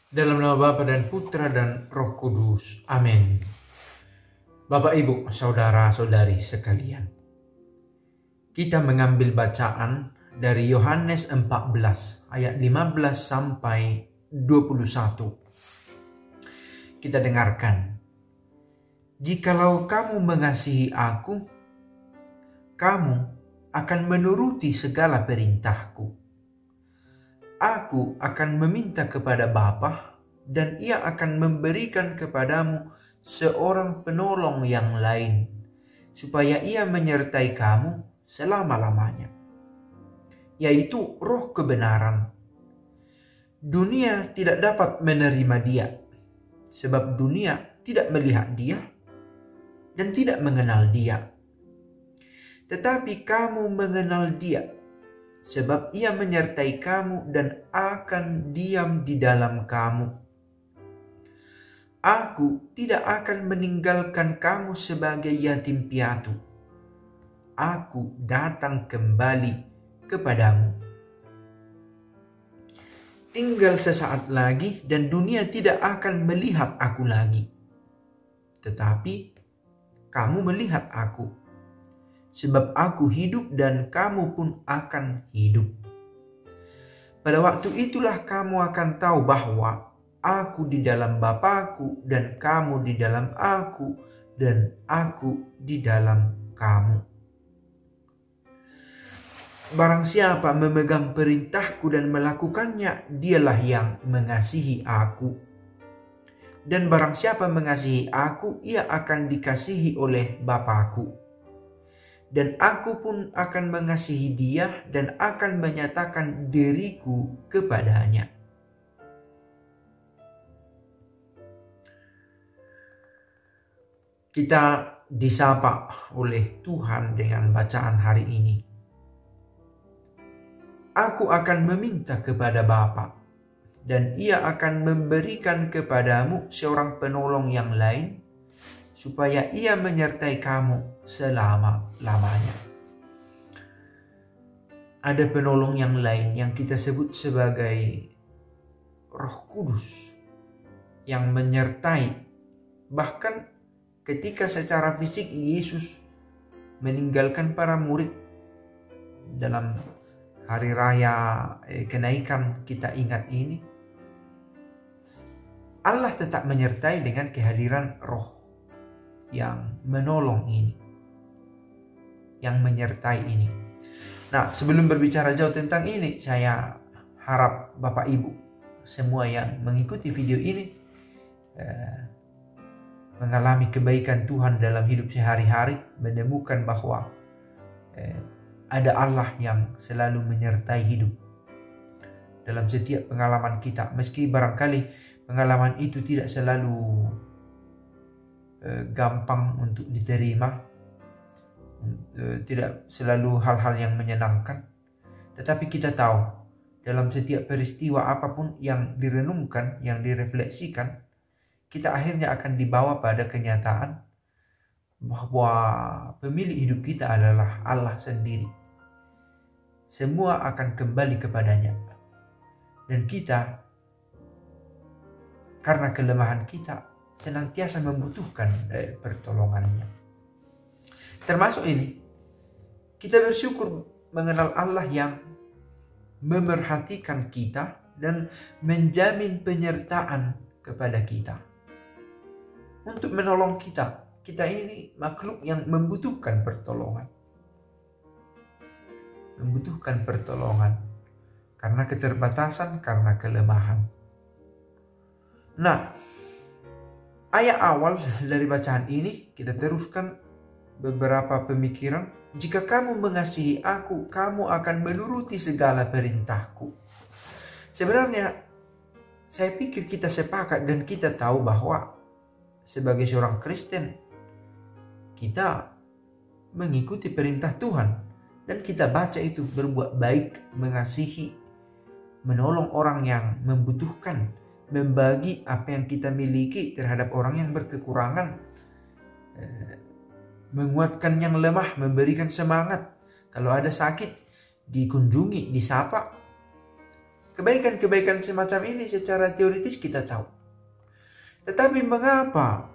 Dalam nama Bapa dan Putra dan Roh Kudus. Amin. Bapak, Ibu, Saudara-saudari sekalian. Kita mengambil bacaan dari Yohanes 14 ayat 15 sampai 21. Kita dengarkan. Jikalau kamu mengasihi aku, kamu akan menuruti segala perintahku. Aku akan meminta kepada Bapa, dan Ia akan memberikan kepadamu seorang penolong yang lain, supaya Ia menyertai kamu selama-lamanya, yaitu Roh kebenaran. Dunia tidak dapat menerima Dia, sebab dunia tidak melihat Dia dan tidak mengenal Dia. Tetapi kamu mengenal Dia, sebab Ia menyertai kamu dan akan diam di dalam kamu. Aku tidak akan meninggalkan kamu sebagai yatim piatu. Aku datang kembali kepadamu. Tinggal sesaat lagi dan dunia tidak akan melihat aku lagi. Tetapi kamu melihat aku. Sebab aku hidup dan kamu pun akan hidup. Pada waktu itulah kamu akan tahu bahwa aku di dalam Bapa-Ku dan kamu di dalam aku dan aku di dalam kamu. Barang siapa memegang perintahku dan melakukannya, dialah yang mengasihi aku. Dan barang siapa mengasihi aku, ia akan dikasihi oleh Bapa-Ku. Dan aku pun akan mengasihi dia dan akan menyatakan diriku kepadanya. Kita disapa oleh Tuhan dengan bacaan hari ini. Aku akan meminta kepada Bapa, dan Ia akan memberikan kepadamu seorang penolong yang lain, supaya Ia menyertai kamu selama-lamanya. Ada penolong yang lain yang kita sebut sebagai Roh Kudus yang menyertai. Bahkan ketika secara fisik Yesus meninggalkan para murid dalam hari raya kenaikan, kita ingat ini, Allah tetap menyertai dengan kehadiran Roh yang menolong ini, yang menyertai ini. Nah, sebelum berbicara jauh tentang ini, saya harap Bapak Ibu semua yang mengikuti video ini mengalami kebaikan Tuhan dalam hidup sehari-hari, menemukan bahwa ada Allah yang selalu menyertai hidup dalam setiap pengalaman kita, meski barangkali pengalaman itu tidak selalu gampang untuk diterima, tidak selalu hal-hal yang menyenangkan. Tetapi kita tahu dalam setiap peristiwa apapun yang direnungkan, yang direfleksikan, kita akhirnya akan dibawa pada kenyataan bahwa pemilik hidup kita adalah Allah sendiri. Semua akan kembali kepadanya. Dan kita, karena kelemahan kita, senantiasa membutuhkan pertolongannya. Termasuk ini, kita bersyukur mengenal Allah yang memerhatikan kita dan menjamin penyertaan kepada kita untuk menolong kita. Kita ini makhluk yang membutuhkan pertolongan. Membutuhkan pertolongan karena keterbatasan, karena kelemahan. Nah, ayat awal dari bacaan ini kita teruskan beberapa pemikiran. Jika kamu mengasihi aku, kamu akan menuruti segala perintahku. Sebenarnya saya pikir kita sepakat dan kita tahu bahwa sebagai seorang Kristen, kita mengikuti perintah Tuhan. Dan kita baca itu berbuat baik, mengasihi, menolong orang yang membutuhkan, membagi apa yang kita miliki terhadap orang yang berkekurangan, menguatkan yang lemah, memberikan semangat. Kalau ada sakit, dikunjungi, disapa. Kebaikan-kebaikan semacam ini secara teoritis kita tahu. Tetapi mengapa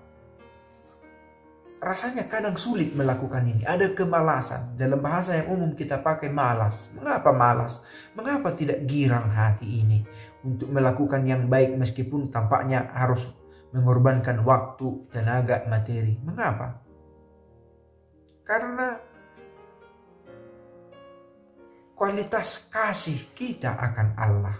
rasanya kadang sulit melakukan ini? Ada kemalasan. Dalam bahasa yang umum kita pakai malas. Mengapa malas? Mengapa tidak girang hati ini untuk melakukan yang baik meskipun tampaknya harus mengorbankan waktu, tenaga, materi? Mengapa? Karena kualitas kasih kita akan Allah.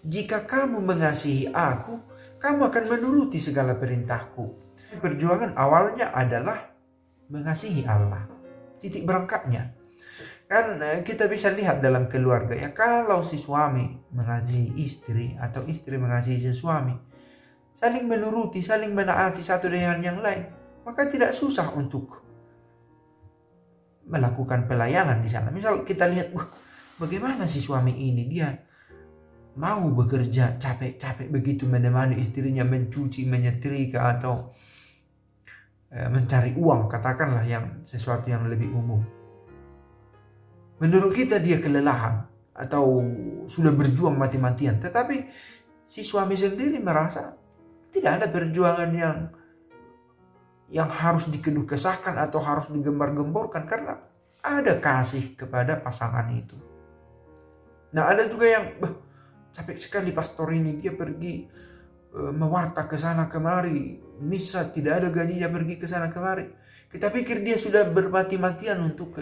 Jika kamu mengasihi aku, kamu akan menuruti segala perintahku. Perjuangan awalnya adalah mengasihi Allah. Titik berangkatnya. Kan kita bisa lihat dalam keluarga ya, kalau si suami mengasihi istri atau istri mengasihi si suami, saling menuruti, saling menaati satu dengan yang lain, maka tidak susah untuk melakukan pelayanan di sana. Misal kita lihat, bagaimana si suami ini, dia mau bekerja capek-capek begitu menemani istrinya mencuci, menyetrika atau mencari uang, katakanlah yang sesuatu yang lebih umum. Menurut kita dia kelelahan atau sudah berjuang mati-matian, tetapi si suami sendiri merasa tidak ada perjuangan yang harus dikeduh kesahkan atau harus digembar-gemborkan karena ada kasih kepada pasangan itu. Nah, ada juga yang capek sekali pastor ini, dia pergi mewarta ke sana kemari, misa tidak ada gajinya, pergi ke sana kemari. Kita pikir dia sudah bermati-matian untuk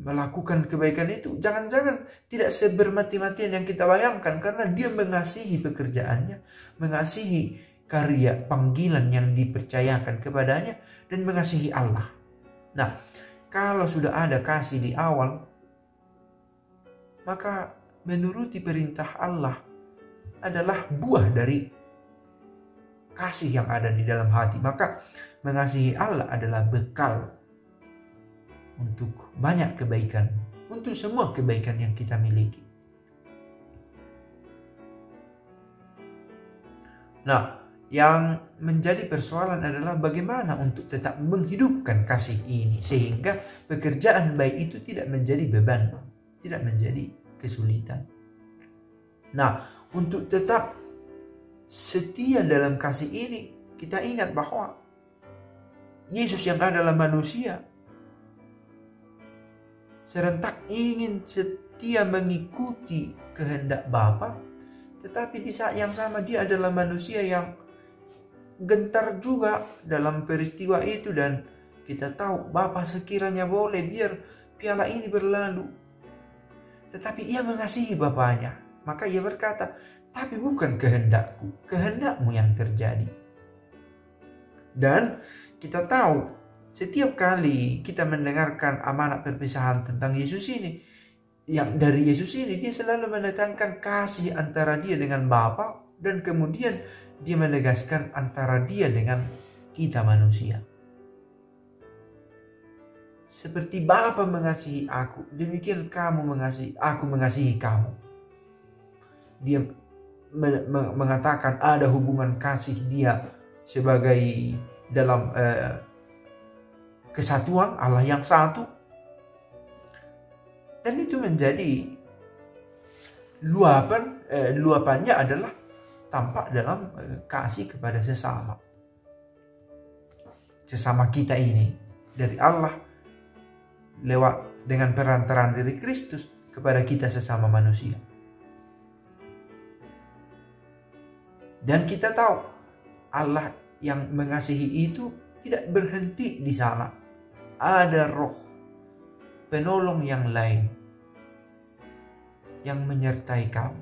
melakukan kebaikan itu. Jangan-jangan tidak sebermati-matian yang kita bayangkan, karena dia mengasihi pekerjaannya, mengasihi karya panggilan yang dipercayakan kepadanya, dan mengasihi Allah. Nah, kalau sudah ada kasih di awal, maka menuruti perintah Allah adalah buah dari kasih yang ada di dalam hati. Maka mengasihi Allah adalah bekal untuk banyak kebaikan, untuk semua kebaikan yang kita miliki. Nah, yang menjadi persoalan adalah bagaimana untuk tetap menghidupkan kasih ini sehingga pekerjaan baik itu tidak menjadi beban, tidak menjadi kesulitan. Nah, untuk tetap setia dalam kasih ini, kita ingat bahwa Yesus yang adalah manusia serentak ingin setia mengikuti kehendak Bapa, tetapi di saat yang sama dia adalah manusia yang gentar juga dalam peristiwa itu, dan kita tahu Bapa sekiranya boleh biar piala ini berlalu, tetapi ia mengasihi Bapaknya. Maka ia berkata, tapi bukan kehendakku, kehendakmu yang terjadi. Dan kita tahu setiap kali kita mendengarkan amanat perpisahan tentang Yesus ini, yang dari Yesus ini dia selalu menekankan kasih antara dia dengan Bapa, dan kemudian dia menegaskan antara dia dengan kita manusia. Seperti Bapa mengasihi aku, demikian kamu mengasihi aku, mengasihi kamu. Dia mengatakan ada hubungan kasih dia sebagai dalam kesatuan Allah yang satu, dan itu menjadi luapannya adalah tampak dalam kasih kepada sesama kita ini dari Allah lewat dengan perantaraan dari Kristus kepada kita sesama manusia. Dan kita tahu Allah yang mengasihi itu tidak berhenti di sana. Ada roh penolong yang lain yang menyertai kamu.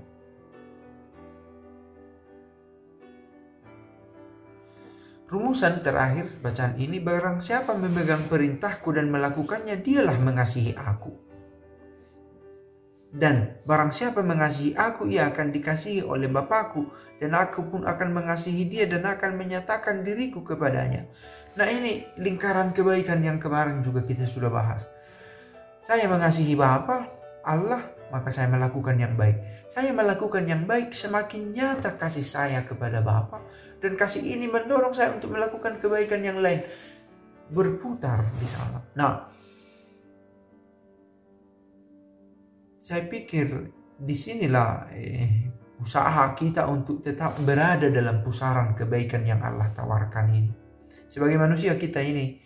Rumusan terakhir bacaan ini, barang siapa memegang perintahku dan melakukannya, dialah mengasihi aku. Dan barang siapa mengasihi aku, ia akan dikasihi oleh Bapakku, dan aku pun akan mengasihi dia dan akan menyatakan diriku kepadanya. Nah, ini lingkaran kebaikan yang kemarin juga kita sudah bahas. Saya mengasihi Bapa, Allah, maka saya melakukan yang baik. Saya melakukan yang baik, semakin nyata kasih saya kepada Bapa, dan kasih ini mendorong saya untuk melakukan kebaikan yang lain. Berputar di sana. Nah, saya pikir disinilah usaha kita untuk tetap berada dalam pusaran kebaikan yang Allah tawarkan ini. Sebagai manusia kita ini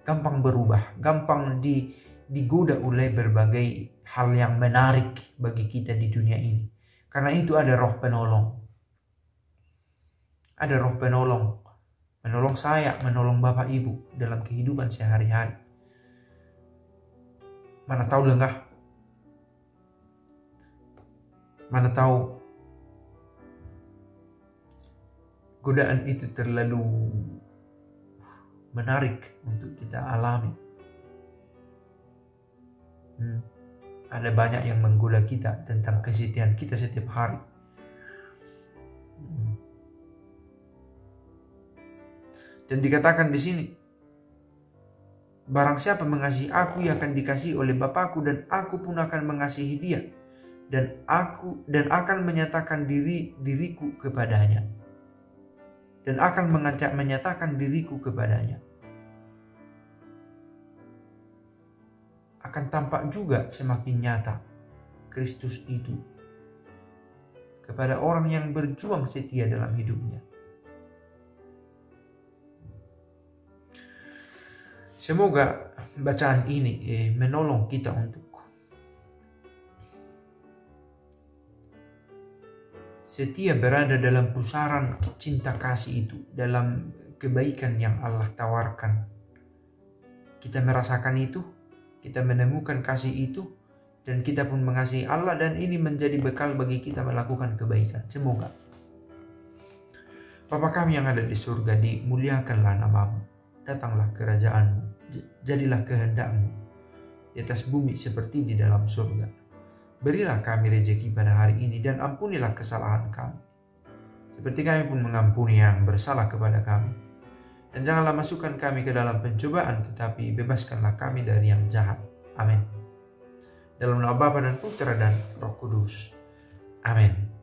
gampang berubah, gampang digoda oleh berbagai hal yang menarik bagi kita di dunia ini. Karena itu ada roh penolong. Ada roh penolong. Menolong saya, menolong Bapak Ibu dalam kehidupan sehari-hari. Mana tahu lengah. Mana tahu godaan itu terlalu menarik untuk kita alami. Ada banyak yang menggoda kita tentang kesetiaan kita setiap hari. Dan dikatakan di sini, barang siapa mengasihi aku, ia akan dikasihi oleh Bapakku, dan aku pun akan mengasihi dia, dan akan menyatakan diriku kepadanya. Dan akan menyatakan diriku kepadanya. Akan tampak juga semakin nyata Kristus itu kepada orang yang berjuang setia dalam hidupnya. Semoga bacaan ini menolong kita untuk setia berada dalam pusaran cinta kasih itu, dalam kebaikan yang Allah tawarkan. Kita merasakan itu, kita menemukan kasih itu, dan kita pun mengasihi Allah, dan ini menjadi bekal bagi kita melakukan kebaikan. Semoga. Bapa kami yang ada di surga, dimuliakanlah namamu, datanglah kerajaanmu, jadilah kehendakmu di atas bumi seperti di dalam surga. Berilah kami rezeki pada hari ini, dan ampunilah kesalahan kami, seperti kami pun mengampuni yang bersalah kepada kami. Dan janganlah masukkan kami ke dalam pencobaan, tetapi bebaskanlah kami dari yang jahat. Amin. Dalam nama Bapa dan Putra dan Roh Kudus. Amin.